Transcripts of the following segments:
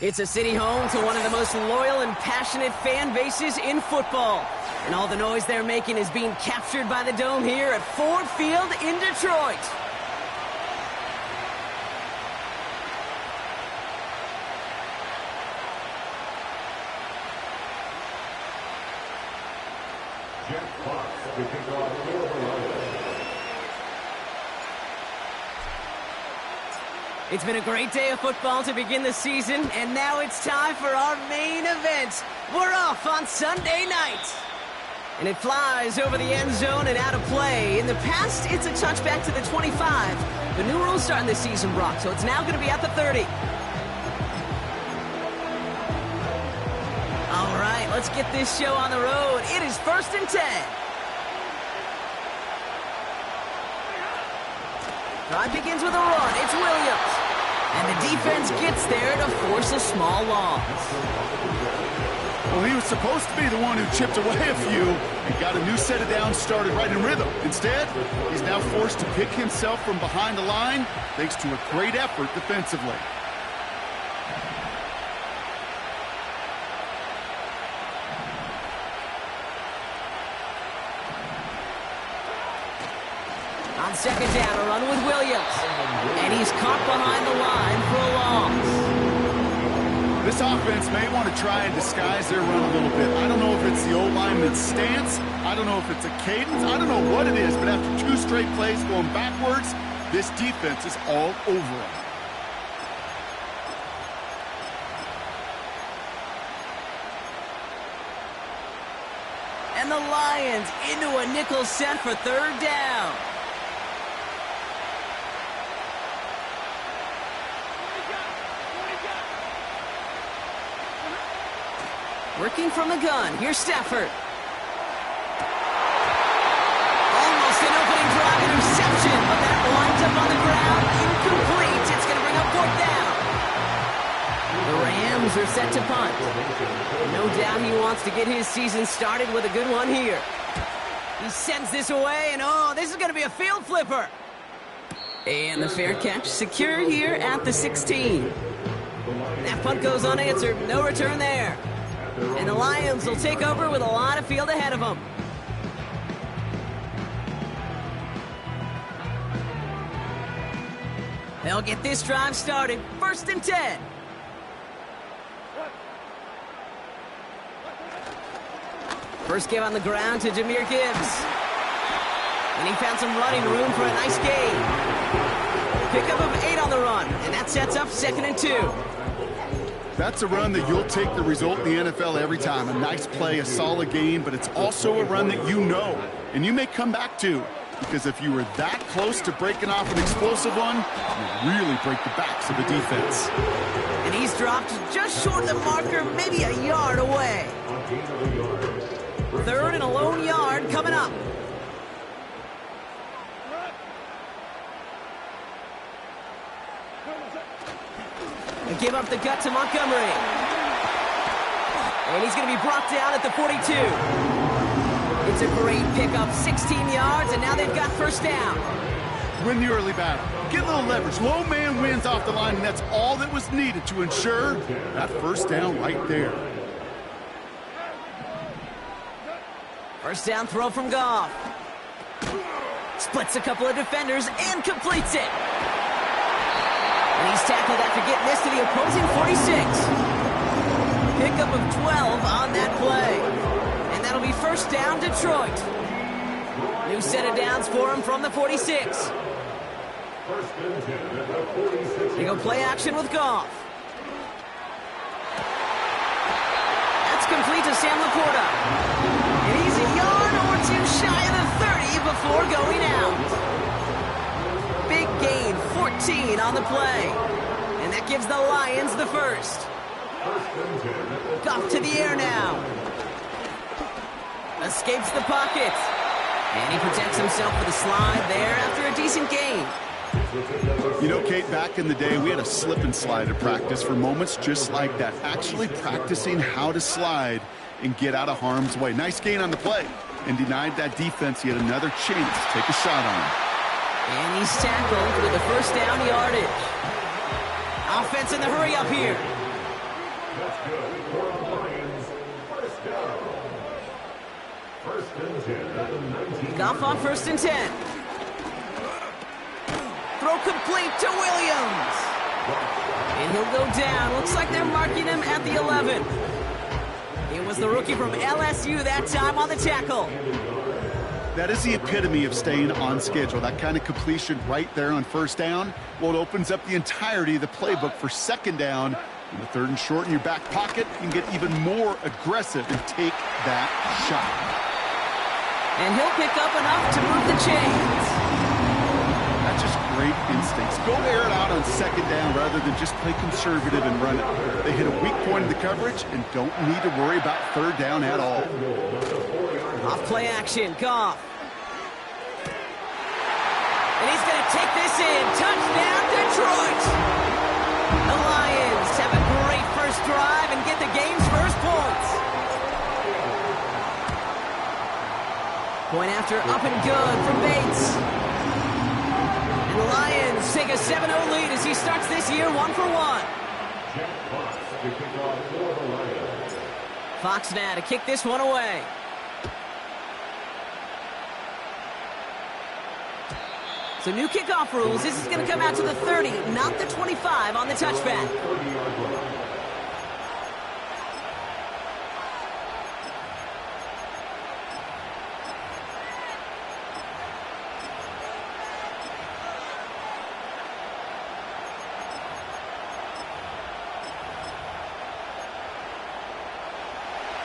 It's a city home to one of the most loyal and passionate fan bases in football. And all the noise they're making is being captured by the Dome here at Ford Field in Detroit. It's been a great day of football to begin the season, and now it's time for our main event. We're off on Sunday night. And it flies over the end zone and out of play. In the past, it's a touchback to the 25. The new rules starting this season, Brock, so it's now going to be at the 30. All right, let's get this show on the road. It is 1st and 10. Drive begins with a run. It's Williams. And the defense gets there to force a small loss. Well, he was supposed to be the one who chipped away a few and got a new set of downs started right in rhythm. Instead, he's now forced to pick himself from behind the line thanks to a great effort defensively. On 2nd down, a run with Williams. And he's caught behind the line for a loss. This offense may want to try and disguise their run a little bit. I don't know if it's the O-lineman's stance. I don't know if it's a cadence. I don't know what it is, but after 2 straight plays going backwards, this defense is all over them. And the Lions into a nickel set for 3rd down. Working from the gun. Here's Stafford. Almost an opening drive interception, but that winds up on the ground. Incomplete. It's going to bring up 4th down. The Rams are set to punt. No doubt he wants to get his season started with a good one here. He sends this away, and this is going to be a field flipper. And the fair catch secure here at the 16. That punt goes unanswered. No return there. And the Lions will take over with a lot of field ahead of them. They'll get this drive started. 1st and 10. First give on the ground to Jahmyr Gibbs. And he found some running room for a nice gain. Pickup of 8 on the run. And that sets up 2nd and 2. That's a run that you'll take the result in the NFL every time. A nice play, a solid gain, but it's also a run that you know, and you may come back to. Because if you were that close to breaking off an explosive one, you really break the backs of the defense. And he's dropped just short of the marker, maybe a yard away. 3rd and a lone yard coming up. And give up the gut to Montgomery. And he's going to be brought down at the 42. It's a great pickup, 16 yards, and now they've got 1st down. Win the early battle. Get a little leverage. Low man wins off the line, and that's all that was needed to ensure that 1st down right there. 1st down throw from Goff. Splits a couple of defenders and completes it. And he's tackled after getting this to the opposing 46. Pickup of 12 on that play. And that'll be 1st down, Detroit. New set of downs for him from the 46. They go play action with Goff. That's complete to Sam Laporta. And he's a yard or 2 shy of the 30 before going out. Big gain, 14 on the play. And that gives the Lions the 1st. Goff to the air now. Escapes the pocket. And he protects himself with a slide there after a decent gain. You know, Kate, back in the day, we had a slip and slide at practice for moments just like that. Actually practicing how to slide and get out of harm's way. Nice gain on the play, and denied that defense yet another chance to take a shot on him. And he's tackled with the first down yardage. Offense in the hurry up here. Goff on 1st and 10. Throw complete to Williams. And he'll go down. Looks like they're marking him at the 11. It was the rookie from LSU that time on the tackle. That is the epitome of staying on schedule. That kind of completion right there on 1st down. Well, it opens up the entirety of the playbook for 2nd down. In the 3rd and short in your back pocket, you can get even more aggressive and take that shot. And he'll pick up enough to move the chains. That's just great instincts. Go air it out on 2nd down rather than just play conservative and run it. They hit a weak point in the coverage and don't need to worry about 3rd down at all. Off play action, Goff. And he's going to take this in. Touchdown, Detroit! The Lions have a great first drive and get the game's first points. Point after up and good from Bates. And the Lions take a 7-0 lead as he starts this year 1-for-1. Fox now to kick this one away. So new kickoff rules. This is going to come out to the 30, not the 25 on the touchback.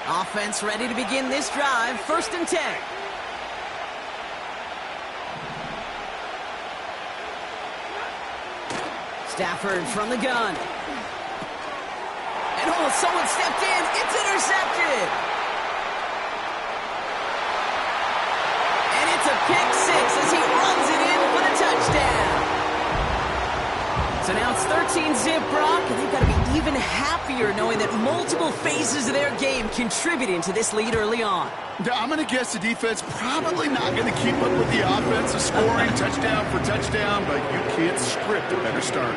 Offense ready to begin this drive. 1st and 10. Stafford from the gun. And someone stepped in. It's intercepted. And it's a pick 6 as he runs it in for the touchdown. So now it's 13-zip, Brock, and they've got to be even happier knowing that multiple phases of their game contributing to this lead early on. I'm going to guess the defense probably not going to keep up with the offense of scoring touchdown for touchdown, but you can't script a better start.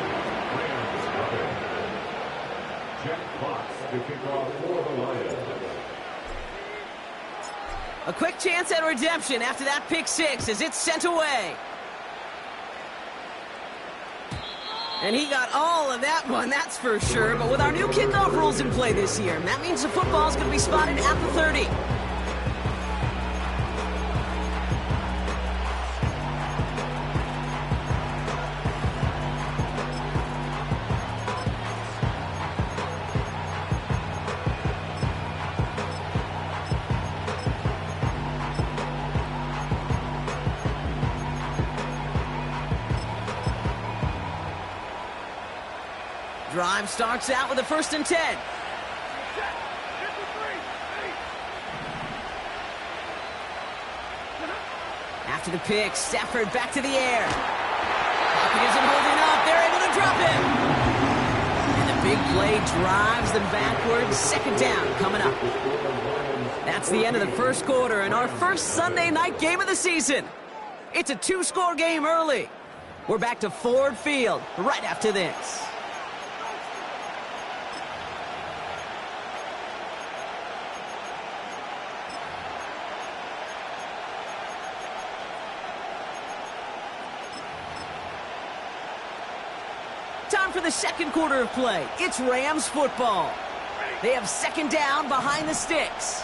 A quick chance at redemption after that pick 6 as it's sent away. And he got all of that one, that's for sure. But with our new kickoff rules in play this year, that means the football's going to be spotted at the 30. Drive starts out with a 1st and 10. After the pick, Stafford back to the air. Pocket isn't holding up. They're able to drop him. And the big play drives them backwards. 2nd down coming up. That's the end of the 1st quarter and our first Sunday night game of the season. It's a 2-score game early. We're back to Ford Field right after this. Time for the 2nd quarter of play. It's Rams football. They have 2nd down behind the sticks.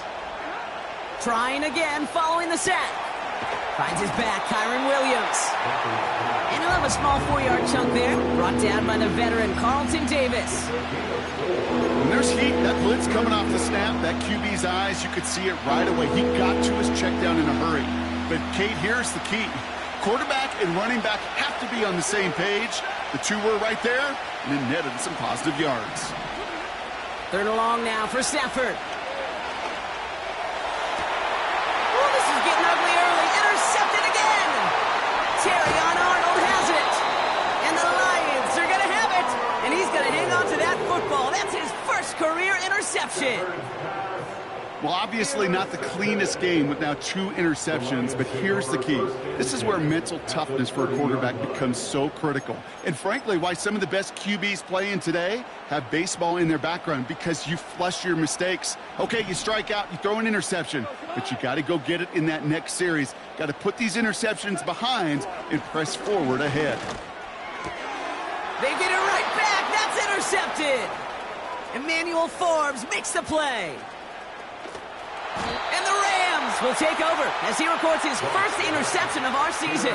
Trying again following the sack. Finds his back, Kyren Williams. And he'll have a small 4-yard chunk there. Brought down by the veteran Carlton Davis. When there's heat, that blitz coming off the snap, that QB's eyes, you could see it right away. He got to his check down in a hurry. But, Kate, here's the key. Quarterback and running back have to be on the same page. The two were right there, and it netted some positive yards. 3rd and long now for Stafford. Oh, this is getting ugly early. Intercepted again. Terry on Arnold has it. football. That's his first career interception. Well, obviously not the cleanest game with now 2 interceptions, but here's the key. This is where mental toughness for a quarterback becomes so critical. And frankly, why some of the best QBs playing today have baseball in their background, because you flush your mistakes. Okay, you strike out, you throw an interception, but you got to go get it in that next series. Got to put these interceptions behind and press forward ahead. They get it right back. That's intercepted. Emmanuel Forbes makes the play. And the Rams will take over as he records his first interception of our season.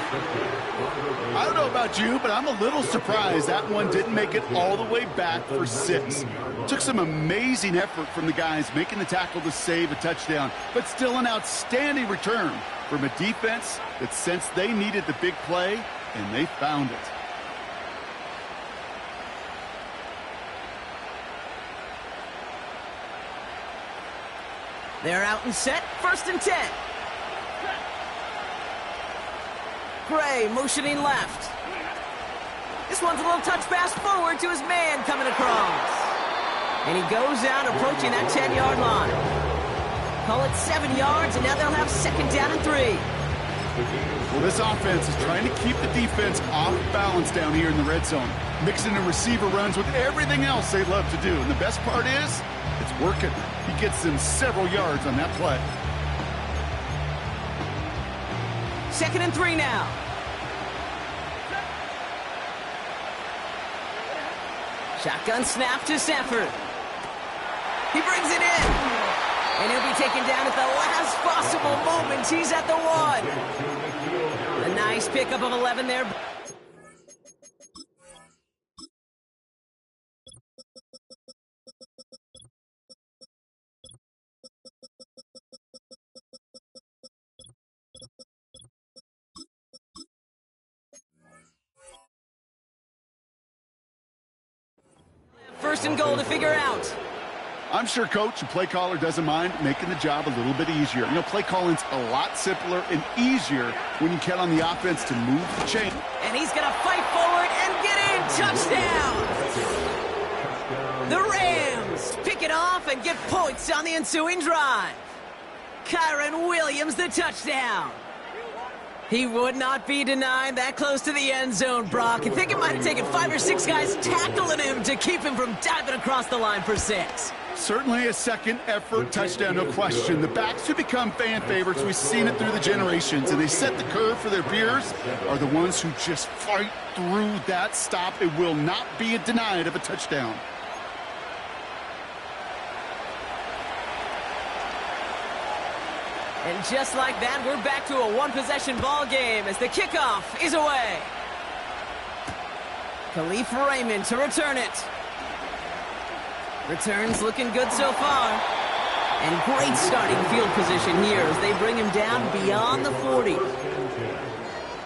I don't know about you, but I'm a little surprised that one didn't make it all the way back for 6. Took some amazing effort from the guys making the tackle to save a touchdown, but still an outstanding return from a defense that sensed they needed the big play, and they found it. They're out and set, 1st and 10. Gray motioning left. This one's a little touch pass forward to his man coming across. And he goes out approaching that 10-yard line. Call it 7 yards, and now they'll have 2nd down and 3. Well, this offense is trying to keep the defense off balance down here in the red zone, mixing the receiver runs with everything else they love to do. And the best part is, it's working. He gets them several yards on that play. 2nd and 3 now. Shotgun snap to Sanford. He brings it in. And he'll be taken down at the last possible moment. He's at the 1. A nice pickup of 11 there. First and goal to figure out. I'm sure coach and play caller doesn't mind making the job a little bit easier. You know, play calling's a lot simpler and easier when you count on the offense to move the chain. And he's going to fight forward and get in. Touchdown! The Rams pick it off and get points on the ensuing drive. Kyren Williams, the touchdown. He would not be denied that close to the end zone, Brock. I think it might have taken 5 or 6 guys tackling him to keep him from diving across the line for 6. Certainly a second effort touchdown, no question. The backs who become fan favorites, we've seen it through the generations, and they set the curve for their peers, are the ones who just fight through that stop. It will not be denied of a touchdown. And just like that, we're back to a one-possession ball game as the kickoff is away. Khalif Raymond to return it. Returns looking good so far. And great starting field position here as they bring him down beyond the 40.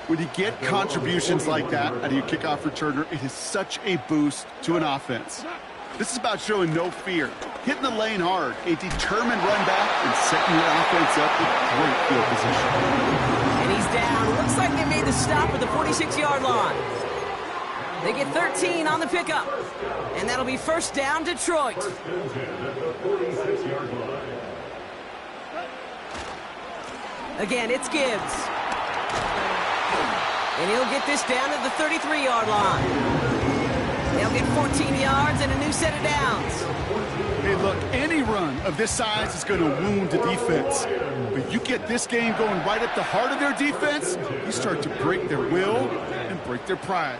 When you get contributions like that out of your kickoff returner, it is such a boost to an offense. This is about showing no fear, hitting the lane hard, a determined run back, and setting your offense up with great field position. And he's down. Looks like they made the stop at the 46-yard line. They get 13 on the pickup. And that'll be 1st down, Detroit. Again, it's Gibbs. And he'll get this down at the 33-yard line. They'll get 14 yards and a new set of downs. Hey, look, any run of this size is going to wound the defense. But you get this game going right at the heart of their defense, you start to break their will and break their pride.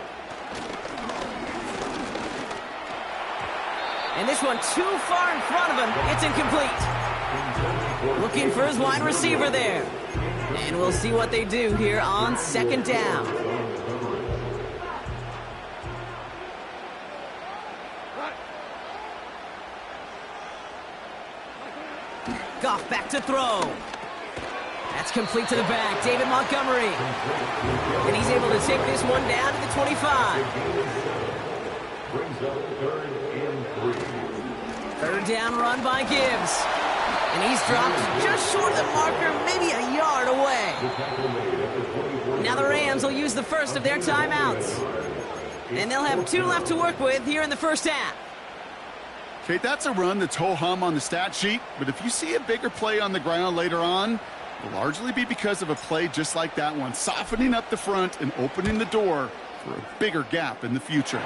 And this one too far in front of him. It's incomplete. Looking for his wide receiver there. And we'll see what they do here on 2nd down. Goff back to throw. That's complete to the back. David Montgomery. And he's able to take this one down to the 25. 3rd down run by Gibbs. And he's dropped just short of the marker, maybe a yard away. Now the Rams will use the first of their timeouts. And they'll have 2 left to work with here in the first half. Okay, that's a run that's ho-hum on the stat sheet, but if you see a bigger play on the ground later on, it'll largely be because of a play just like that one, softening up the front and opening the door for a bigger gap in the future.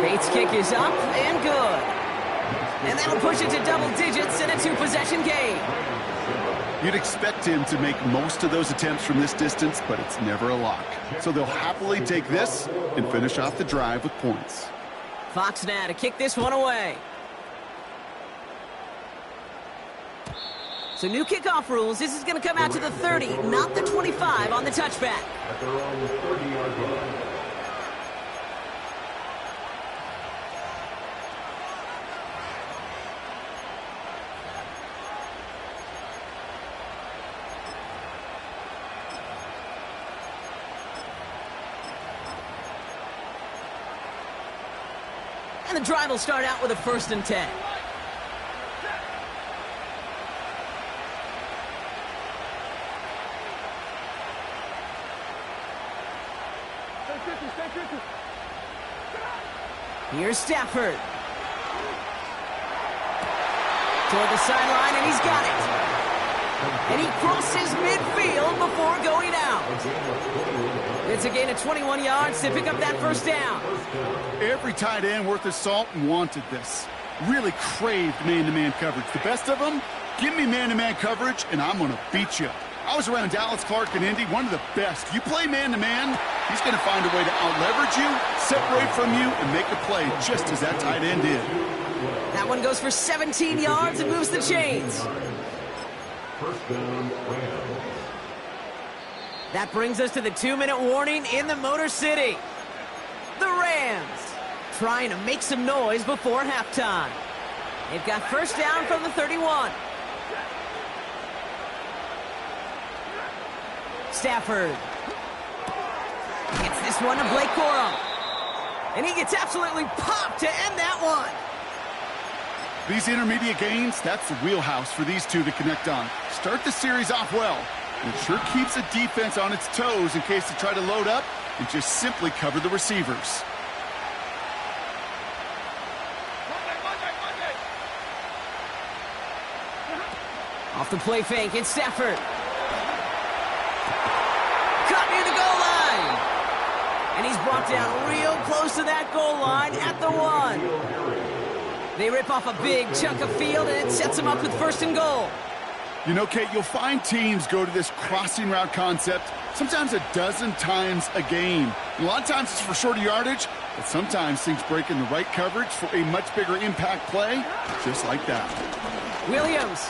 Bates' kick is up and good. And that'll push it to double digits in a two-possession game. You'd expect him to make most of those attempts from this distance, but it's never a lock. So they'll happily take this and finish off the drive with points. Fox now to kick this one away. So new kickoff rules. This is going to come out to the 30, not the 25 on the touchback. At their own 30-yard line. And the drive will start out with a 1st and 10. Here's Stafford. Toward the sideline, and he's got it. And he crosses midfield before going out. It's a gain of 21 yards to pick up that 1st down. Every tight end worth his salt wanted this. Really craved man-to-man coverage. The best of them, give me man-to-man coverage, and I'm going to beat you. I was around Dallas Clark and Indy, one of the best. You play man-to-man, he's going to find a way to out-leverage you, separate from you, and make a play just as that tight end did. That one goes for 17 yards and moves the chains. 1st down, Rams. That brings us to the 2-minute warning in the Motor City. The Rams trying to make some noise before halftime. They've got 1st down from the 31. Stafford gets this one to Blake Corum. And he gets absolutely popped to end that one. These intermediate gains, that's the wheelhouse for these two to connect on. Start the series off well. It sure keeps the defense on its toes in case they try to load up and just simply cover the receivers. Off the play fake, it's Stafford. Cut near the goal line. And he's brought down real close to that goal line at the 1. They rip off a big chunk of field, and it sets them up with 1st and goal. You know, Kate, you'll find teams go to this crossing route concept sometimes a dozen times a game. And a lot of times it's for shorter yardage, but sometimes things break in the right coverage for a much bigger impact play, just like that. Williams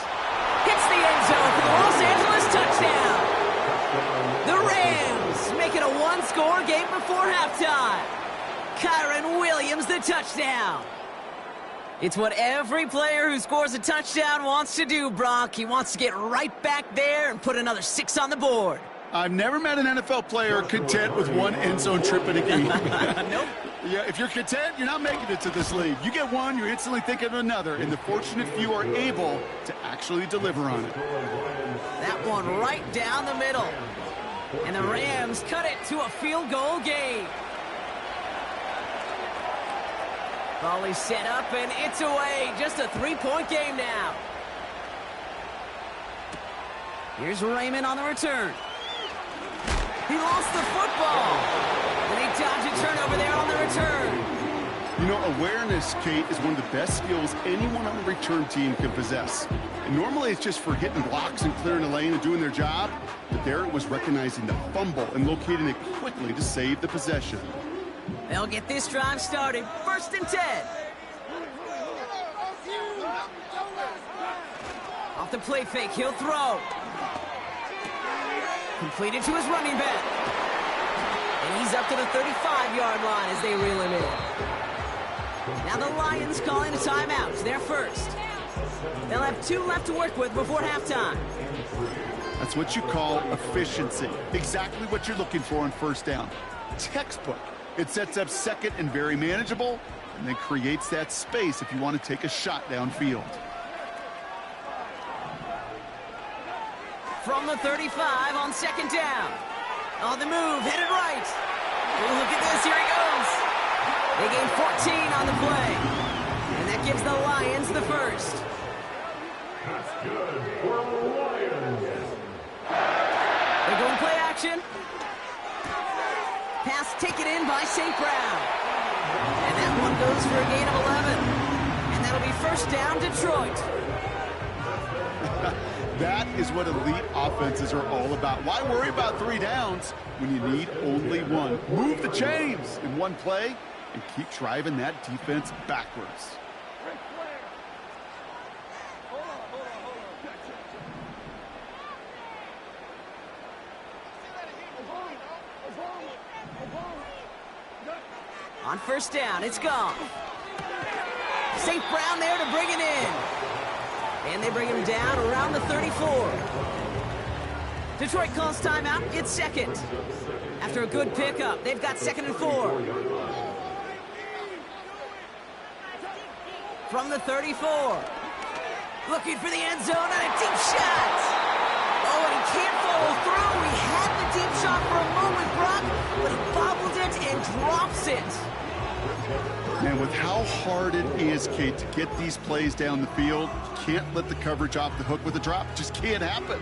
hits the end zone for the Los Angeles touchdown. The Rams make it a 1-score game before halftime. Kyren Williams, the touchdown. It's what every player who scores a touchdown wants to do, Brock. He wants to get right back there and put another 6 on the board. I've never met an NFL player content with one end zone trip in a game. Nope. Yeah, if you're content, you're not making it to this league. You get one, you're instantly thinking of another, and the fortunate few are able to actually deliver on it. That one right down the middle. And the Rams cut it to a field goal game. Ball is set up, and it's away. Just a 3-point game now. Here's Raymond on the return. He lost the football. And he dodged a turnover there on the return. You know, awareness, Kate, is one of the best skills anyone on the return team can possess. And normally it's just for hitting blocks and clearing a lane and doing their job. But there it was recognizing the fumble and locating it quickly to save the possession. They'll get this drive started. 1st and 10. Off the play fake, he'll throw. Completed to his running back. And he's up to the 35-yard line as they reel him in. Now the Lions calling a timeout. They're first. They'll have 2 left to work with before halftime. That's what you call efficiency. Exactly what you're looking for on 1st down. Textbook. It sets up 2nd and very manageable, and then creates that space if you want to take a shot downfield. From the 35 on 2nd down. On the move, headed right. Ooh, look at this, here he goes. They gain 14 on the play. And that gives the Lions the first. That's good for the Lions. They're going play action. Pass taken in by St. Brown. And that one goes for a gain of 11. And that'll be first down, Detroit. That is what elite offenses are all about. Why worry about 3 downs when you need only 1? Move the chains in 1 play and keep driving that defense backwards. On first down, it's gone. St. Brown there to bring it in. And they bring him down around the 34. Detroit calls timeout. It's second. After a good pickup, they've got 2nd and 4. From the 34. Looking for the end zone and a deep shot. Oh, and he can't follow through. He had the deep shot for a moment, Brock, but he bobbled it and drops it. Man, with how hard it is, Kate, to get these plays down the field, can't let the coverage off the hook with a drop. Just can't happen.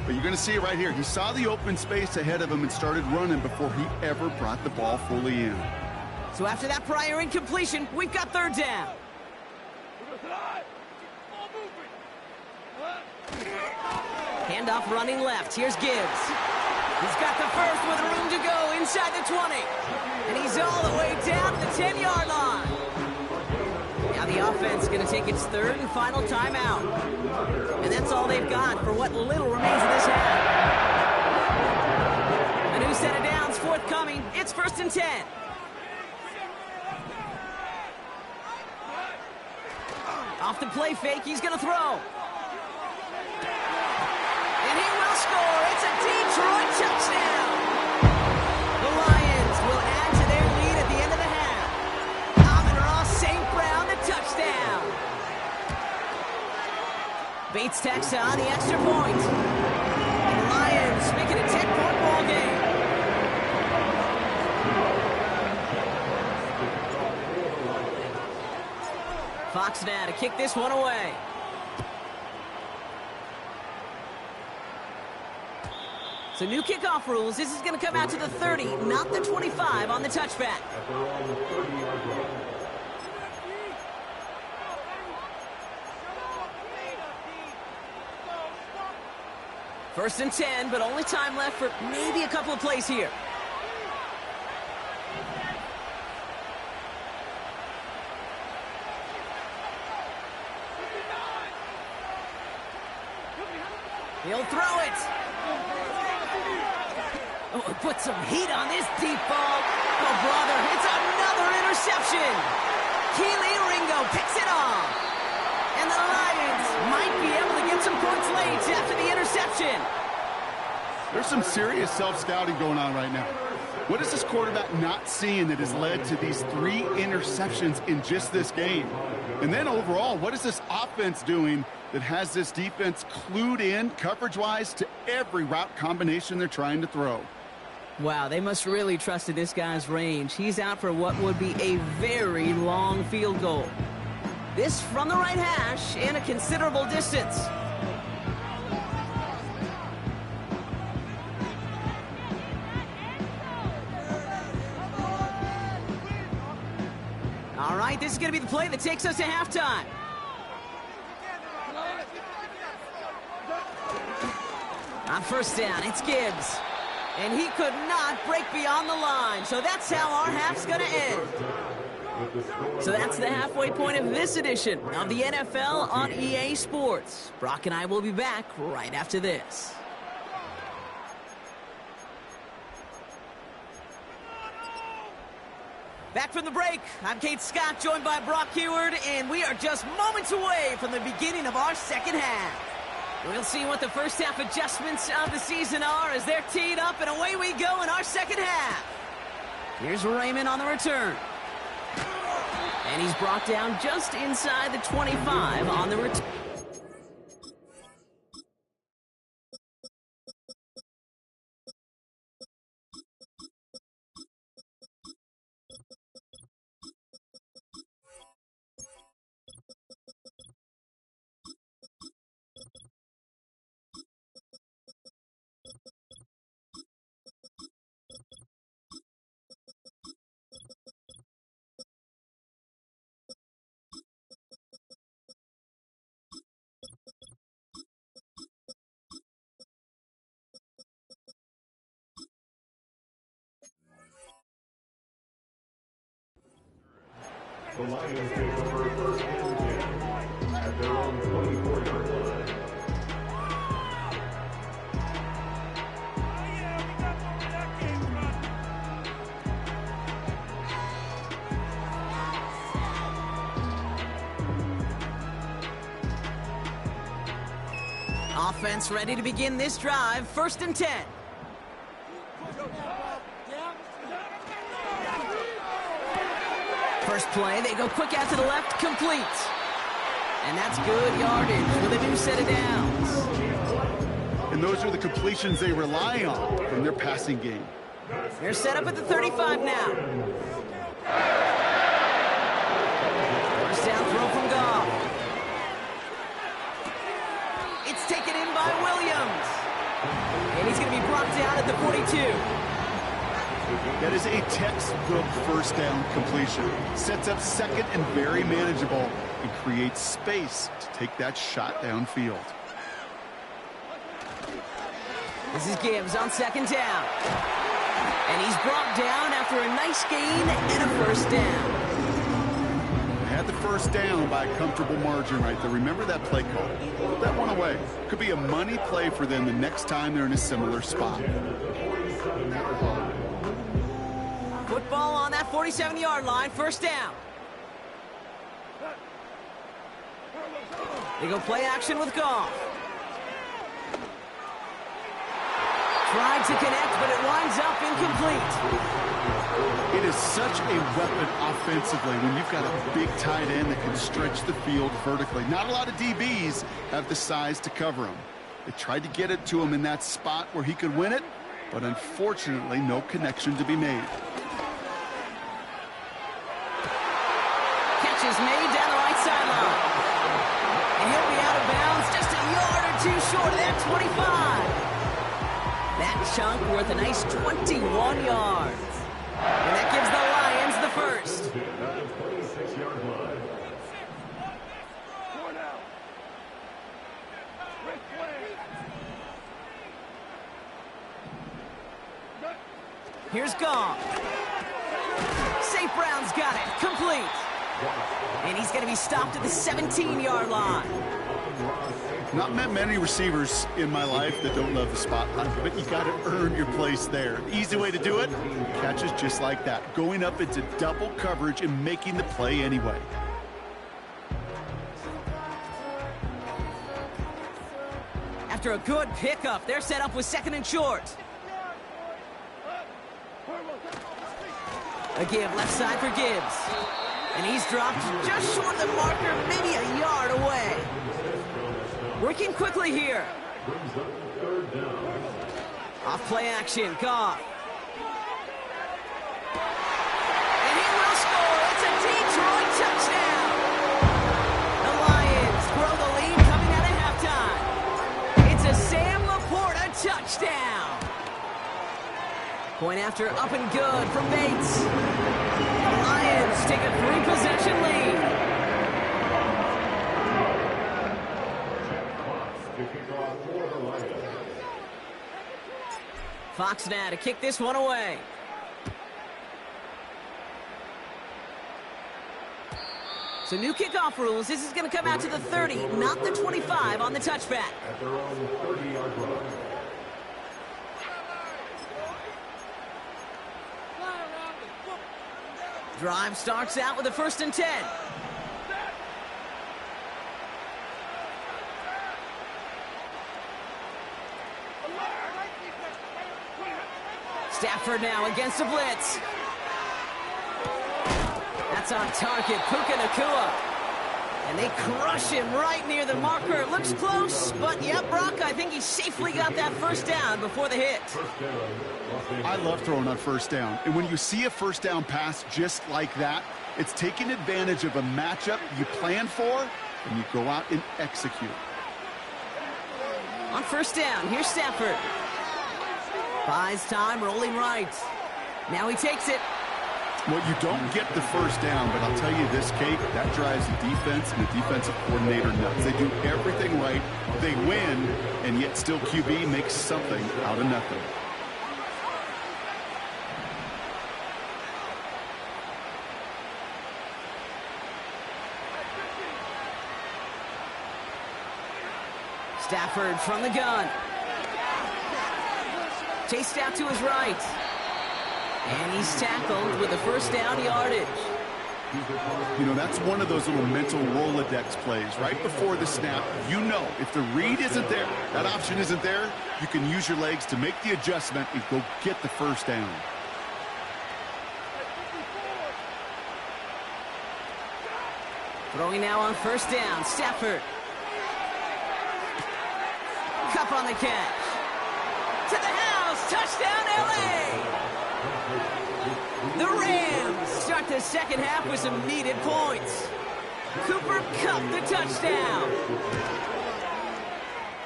But you're going to see it right here. He saw the open space ahead of him and started running before he ever brought the ball fully in. So after that prior incompletion, we've got 3rd down. Handoff running left. Here's Gibbs. He's got the first with room to go inside the 20. And he's all the way down to the 10-yard line. Now the offense is going to take its 3rd and final timeout. And that's all they've got for what little remains of this half. A new set of downs forthcoming. It's 1st and 10. Off the play fake, he's going to throw. And he will score. It's a Detroit touchdown. The Lions will add to their lead at the end of the half. Amon-Ra St. Brown, the touchdown. Bates tacks on the extra point. And the Lions make it a 10-point ball game. Fox now to kick this one away. So new kickoff rules. This is going to come out to the 30, not the 25 on the touchback. First and 10, but only time left for maybe a couple of plays here. He'll throw it. Oh, put some heat on this deep ball. Oh, brother, it's another interception. Kelee Ringo picks it off. And the Lions might be able to get some points late after the interception. There's some serious self-scouting going on right now. What is this quarterback not seeing that has led to these 3 interceptions in just this game? And then overall, what is this offense doing that has this defense clued in coverage-wise to every route combination they're trying to throw? Wow, they must really trust in this guy's range. He's out for what would be a very long field goal. This from the right hash and a considerable distance. All right, this is going to be the play that takes us to halftime. On first down, it's Gibbs. And he could not break beyond the line. So that's how our half's going to end. So that's the halfway point of this edition of the NFL on EA Sports. Brock and I will be back right after this. Back from the break, I'm Kate Scott, joined by Brock Huard, and we are just moments away from the beginning of our second half. We'll see what the first half adjustments of the season are as they're teed up, and away we go in our second half. Here's Raymond on the return. And he's brought down just inside the 25 on the return. The Lions take over first and 10 at their own 24-yard line. Offense ready to begin this drive. First and 10. First play, they go quick out to the left, complete. And that's good yardage with a new set of downs. And those are the completions they rely on from their passing game. They're set up at the 35 now. First down throw from Goff. It's taken in by Williams. And he's going to be brought down at the 42. That is a textbook first down completion. Sets up second and very manageable and creates space to take that shot downfield. This is Gibbs on second down. And he's brought down after a nice gain and a first down. They had the first down by a comfortable margin right there. Remember that play call. Put that one away. Could be a money play for them the next time they're in a similar spot. Football on that 47-yard line, first down. They go play action with Goff. Tried to connect, but it winds up incomplete. It is such a weapon offensively when you've got a big tight end that can stretch the field vertically. Not a lot of DBs have the size to cover him. They tried to get it to him in that spot where he could win it, but unfortunately, no connection to be made. Catch is made down the right sideline. And he'll be out of bounds just a yard or two short of that 25. That chunk worth a nice 21 yards. And that gives the Lions the first. Here's Goff. St. Brown's got it. Complete. And he's going to be stopped at the 17-yard line. Not met many receivers in my life that don't love the spotlight, but you got to earn your place there. Easy way to do it, catches just like that. Going up into double coverage and making the play anyway. After a good pickup, they're set up with second and short. A give left side for Gibbs. And he's dropped just short of the marker, maybe a yard away. Working quickly here. Off play action, Goff. And he will score. It's a Detroit touchdown. The Lions grow the lead coming out of halftime. It's a Sam Laporta touchdown. Point after up and good from Bates. The Lions take a 3-possession lead. Fox now to kick this one away. So new kickoff rules. This is going to come out to the 30, not the 25 on the touchback. At their own 30-yard line. Drive starts out with a 1st and 10. Stafford now against a blitz. That's on target, Puka Nacua. And they crush him right near the marker. Looks close, but yeah, Brock, I think he safely got that first down before the hit. I love throwing on first down. And when you see a first down pass just like that, it's taking advantage of a matchup you plan for, and you go out and execute. On first down, here's Stafford. Buys time, rolling right. Now he takes it. Well, you don't get the first down, but I'll tell you this, Kate, that drives the defense and the defensive coordinator nuts. They do everything right. They win, and yet still QB makes something out of nothing. Stafford from the gun. Chased out to his right. And he's tackled with a first down yardage. You know, that's one of those little mental Rolodex plays. Right before the snap, you know if the read isn't there, that option isn't there, you can use your legs to make the adjustment and go get the first down. Throwing now on first down, Stafford. Cup on the catch. To the house, touchdown LA! The Rams start the second half with some needed points. Cooper Kupp the touchdown.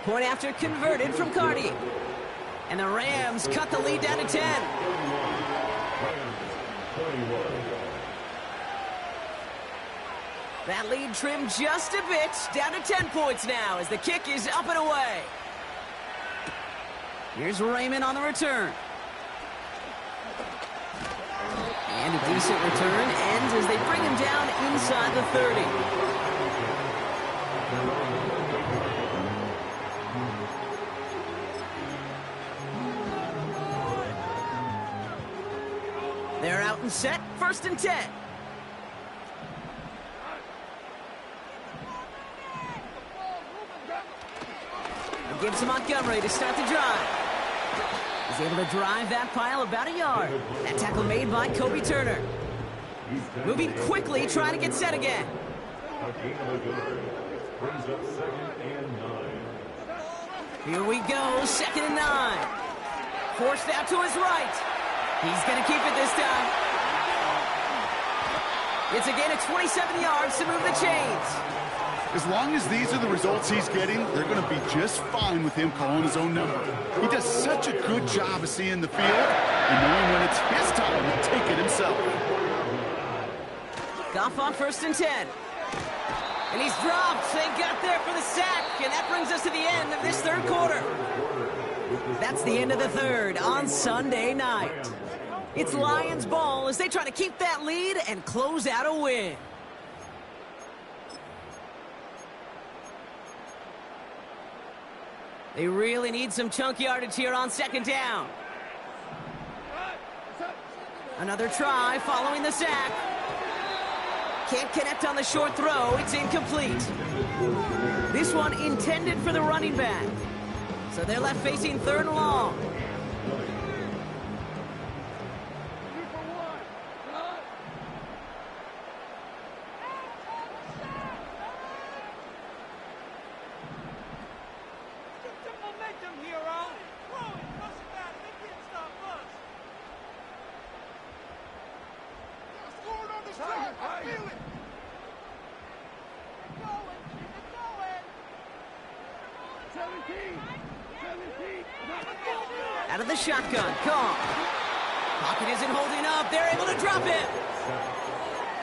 Point after converted from Cardi. And the Rams cut the lead down to 10. That lead trimmed just a bit, down to 10 points now as the kick is up and away. Here's Raymond on the return. And a decent return ends as they bring him down inside the 30. They're out and set, 1st and 10. Gives to Montgomery to start the drive. He's able to drive that pile about a yard. That tackle made by Kobe Turner. Moving quickly, trying to get set again. Here we go, 2nd and 9. Forced out to his right. He's going to keep it this time. It's a gain of 27 yards to move the chains. As long as these are the results he's getting, they're going to be just fine with him calling his own number. He does such a good job of seeing the field and knowing when it's his time to take it himself. Goff on 1st and 10. And he's dropped. They got there for the sack. And that brings us to the end of this 3rd quarter. That's the end of the 3rd on Sunday night. It's Lions ball as they try to keep that lead and close out a win. They really need some chunk yardage here on 2nd down. Another try following the sack. Can't connect on the short throw. It's incomplete. This one intended for the running back. So they're left facing 3rd and long. Out of the shotgun, Goff. Pocket isn't holding up. They're able to drop him.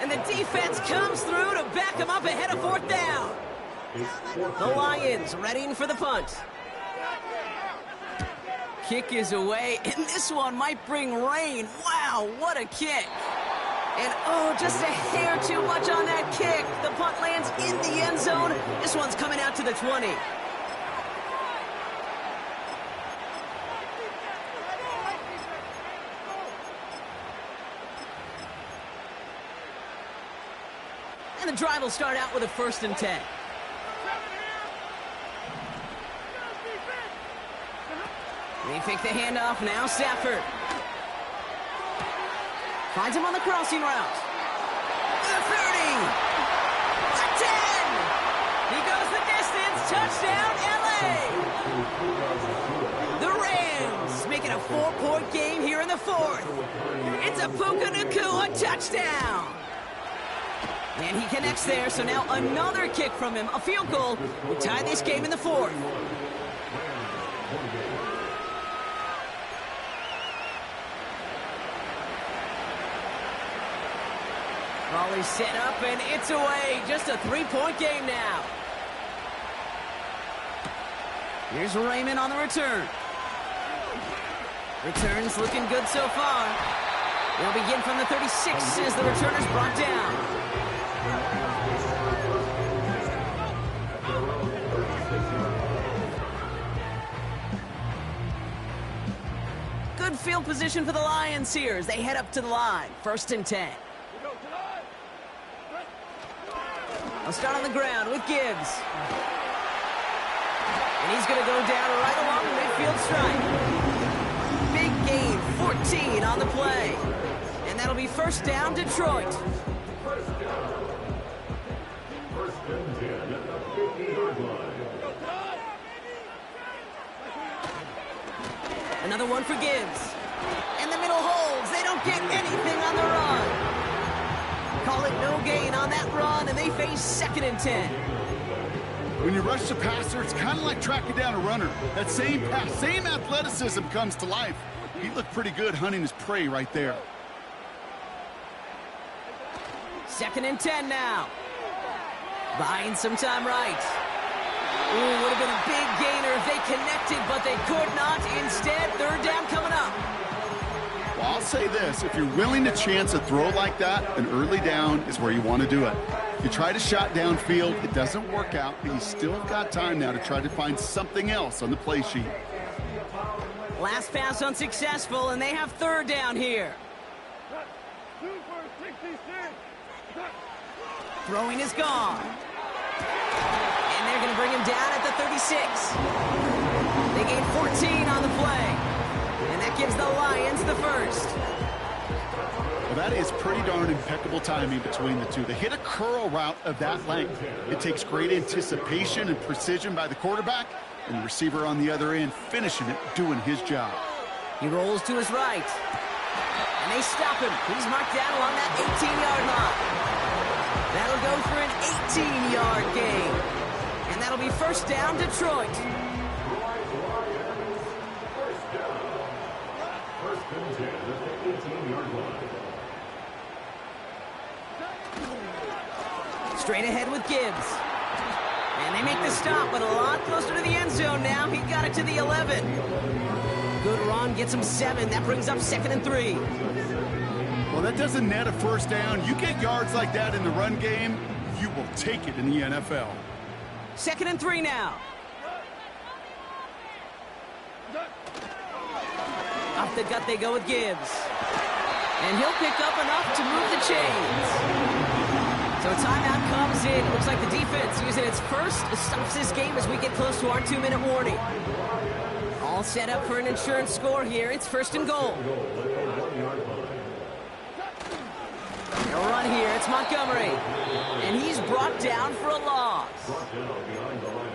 And the defense comes through to back him up ahead of 4th down. The Lions readying for the punt. Kick is away, and this one might bring rain. Wow, what a kick. And oh, just a hair too much on that kick. The punt lands in the end zone. This one's coming out to the 20. And the drive will start out with a 1st and 10. They fake the handoff, now Stafford. Finds him on the crossing route. The 30. The 10. He goes the distance. Touchdown, LA. The Rams make it a 4-point game here in the 4th. It's a Puka Nacua touchdown. And he connects there, so now another kick from him. A field goal will tie this game in the 4th. Raleigh set up, and it's away. Just a 3-point game now. Here's Raymond on the return. Returns looking good so far. They'll begin from the 36 as the returner's brought down. field position for the Lions here as they head up to the line. 1st and 10. I'll start on the ground with Gibbs. And he's going to go down right along the midfield stripe. Big gain, 14 on the play. And that'll be 1st down, Detroit. Another one for Gibbs. And the middle holds. They don't get anything on the run. Call it no gain on that run, and they face 2nd and 10. When you rush the passer, it's kind of like tracking down a runner. That same pass, same athleticism comes to life. He looked pretty good hunting his prey right there. 2nd and 10 now. Buying some time right. Ooh, would have been a big gainer if they connected, but they could not. Instead, 3rd down coming up. Well, I'll say this. If you're willing to chance a throw like that, an early down is where you want to do it. You try to shot downfield, it doesn't work out, but you still have got time now to try to find something else on the play sheet. Last pass unsuccessful, and they have 3rd down here. Throwing is gone. And they're going to bring him down at the 36. They gain 14 on the play. And that gives the Lions the 1st. Well, that is pretty darn impeccable timing between the two. They hit a curl route of that length. It takes great anticipation and precision by the quarterback, and the receiver on the other end finishing it, doing his job. He rolls to his right. And they stop him. He's marked down along that 18-yard line. That'll go for an 18-yard gain. And that'll be 1st down, Detroit. Straight ahead with Gibbs. And they make the stop, but a lot closer to the end zone now. He got it to the 11. Good run, gets him 7. That brings up 2nd and 3. Well, that doesn't net a 1st down. You get yards like that in the run game, you will take it in the NFL. 2nd and 3 now. Off the gut they go with Gibbs. And he'll pick up enough to move the chains. So a timeout comes in. It looks like the defense using its first stops this game as we get close to our 2-minute warning. All set up for an insurance score here. It's 1st and goal. They'll run here. It's Montgomery. And he's brought down for a loss.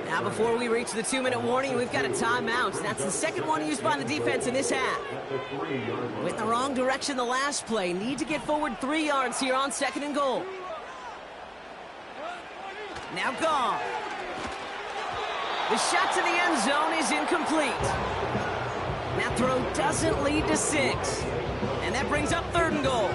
Now before we reach the 2-minute warning, we've got a timeout. That's the 2nd one used by the defense in this half. Went in the wrong direction the last play. Need to get forward 3 yards here on 2nd and goal. Now gone. The shot to the end zone is incomplete. That throw doesn't lead to 6. And that brings up 3rd and goal.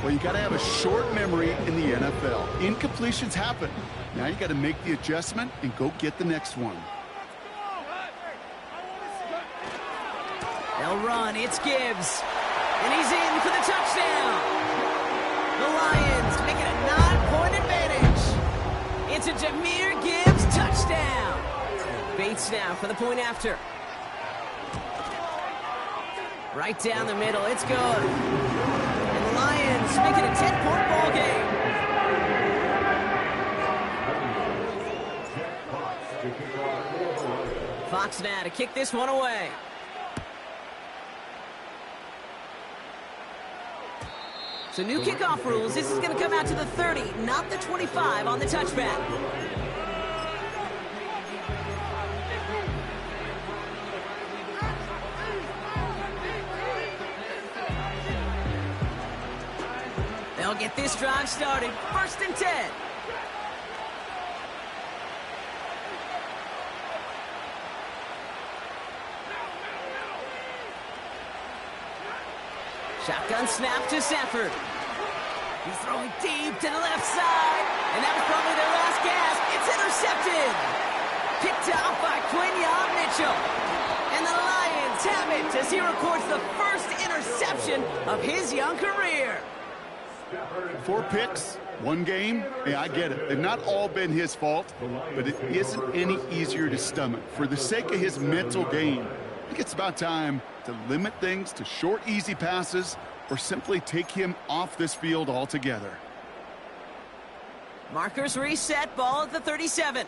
Well, you got to have a short memory in the NFL. Incompletions happen. Now you got to make the adjustment and go get the next one. They'll run. It's Gibbs. And he's in for the touchdown. The Lions make it a 9-point advantage. It's a Jahmyr Gibbs touchdown. Bates now for the point after. Right down the middle. It's good. And the Lions make it a 10-point ball game. Fox now to kick this one away. So new kickoff rules. This is going to come out to the 30, not the 25 on the touchback. They'll get this drive started. 1st and 10. Shotgun snap to Stafford. He's throwing deep to the left side. And that was probably their last gasp. It's intercepted. Picked off by Quinyon Mitchell. And the Lions have it as he records the first interception of his young career. 4 picks, 1 game. Yeah, I get it. They've not all been his fault, but it isn't any easier to stomach. For the sake of his mental game, I think it's about time to limit things to short, easy passes or simply take him off this field altogether. Markers reset, ball at the 37.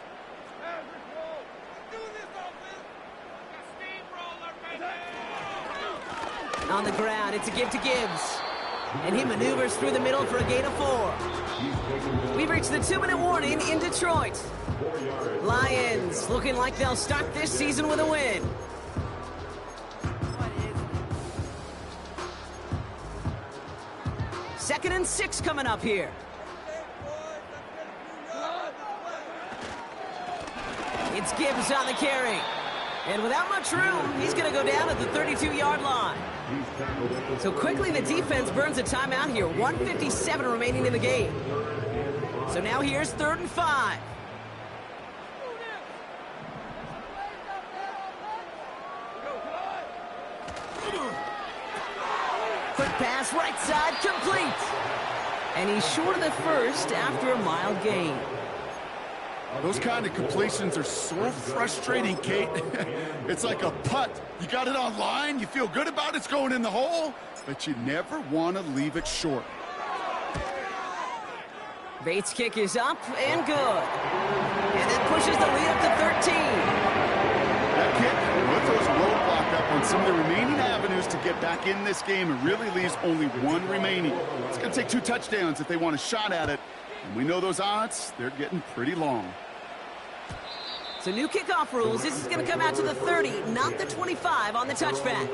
On the ground, it's a give to Gibbs. And he maneuvers through the middle for a gain of 4. We've reached the 2-minute warning in Detroit. Lions looking like they'll start this season with a win. Second and 6 coming up here. It's Gibbs on the carry. And without much room, he's going to go down at the 32-yard line. So quickly the defense burns a timeout here. 1:57 remaining in the game. So now here's 3rd and 5. Quick pass, right side, complete. And he's short of the first after a mild gain. Those kind of completions are so frustrating, Kate. It's like a putt. You got it on line, you feel good about it's going in the hole, but you never want to leave it short. Bates' kick is up and good. And that pushes the lead up to 13. That kick, what throws a roadblock up on some of the remaining avenues to get back in this game. It really leaves only one remaining. It's going to take 2 touchdowns if they want a shot at it. And we know those odds, they're getting pretty long. So new kickoff rules. This is going to come out to the 30, not the 25 on the touchback.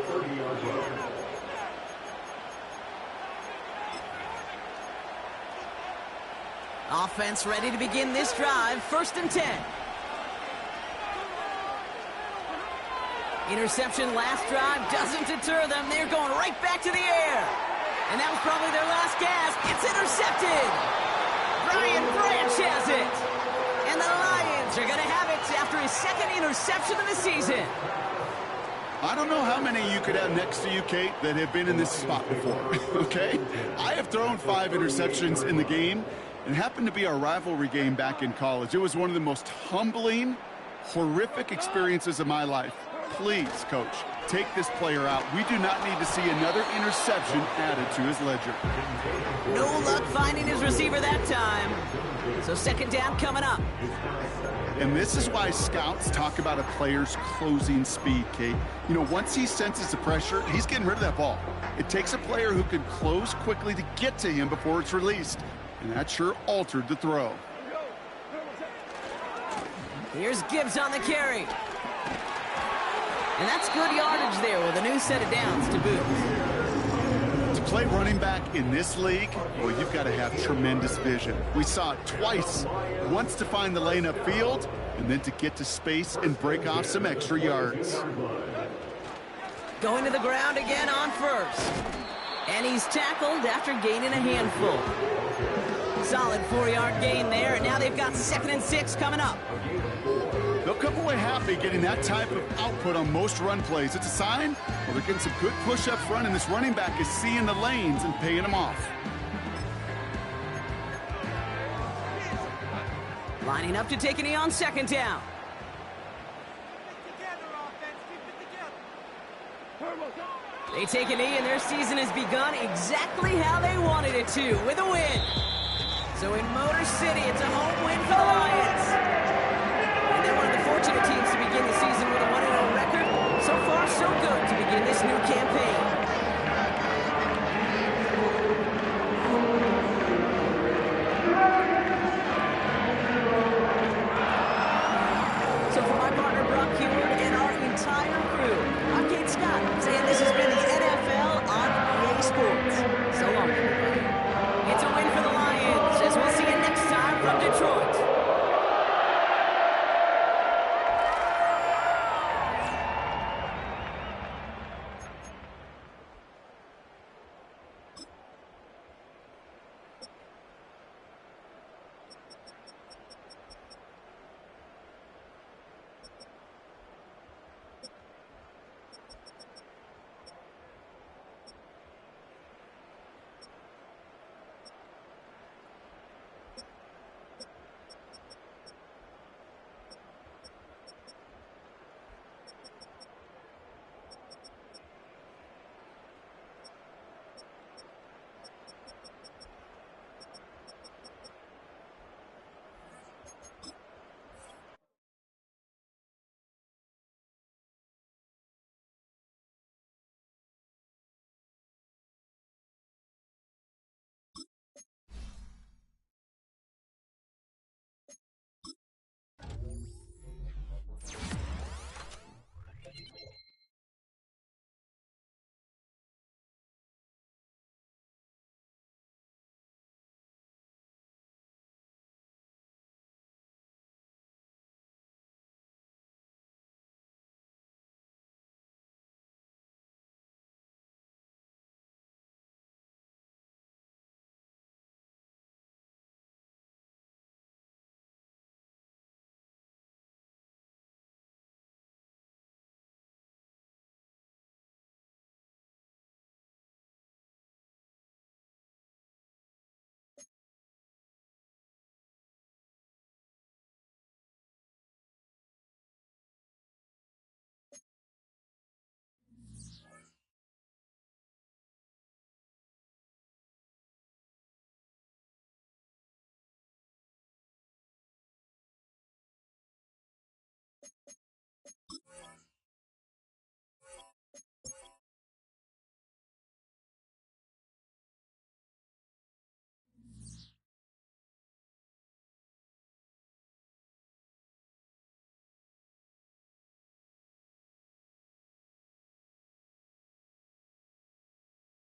Offense ready to begin this drive. 1st and 10. Interception last drive doesn't deter them. They're going right back to the air. And that was probably their last gasp. It's intercepted. Brian Branch has it. And the Lions are going to have it after his 2nd interception of the season. I don't know how many you could have next to you, Kate, that have been in this spot before, okay? I have thrown 5 interceptions in the game. It happened to be our rivalry game back in college. It was one of the most humbling, horrific experiences of my life. Please, Coach, take this player out. We do not need to see another interception added to his ledger. No luck finding his receiver that time. So 2nd down coming up. And this is why scouts talk about a player's closing speed, Kate. You know, once he senses the pressure, he's getting rid of that ball. It takes a player who can close quickly to get to him before it's released. And that sure altered the throw. Here's Gibbs on the carry. And that's good yardage there with a new set of downs to boot. To play running back in this league, well, you've got to have tremendous vision. We saw it twice. Once to find the lane upfield, and then to get to space and break off some extra yards. Going to the ground again on 1st. And he's tackled after gaining a handful. Solid 4-yard gain there, and now they've got 2nd and 6 coming up. They'll come away happy getting that type of output on most run plays. It's a sign, well, they're getting some good push up front, and this running back is seeing the lanes and paying them off. Lining up to take a knee on 2nd down. They take a knee, and their season has begun exactly how they wanted it to, with a win. So in Motor City, it's a home win for the Lions. And they're one of the fortunate teams to begin the season with a 1-0 record. So far, so good to begin this new campaign.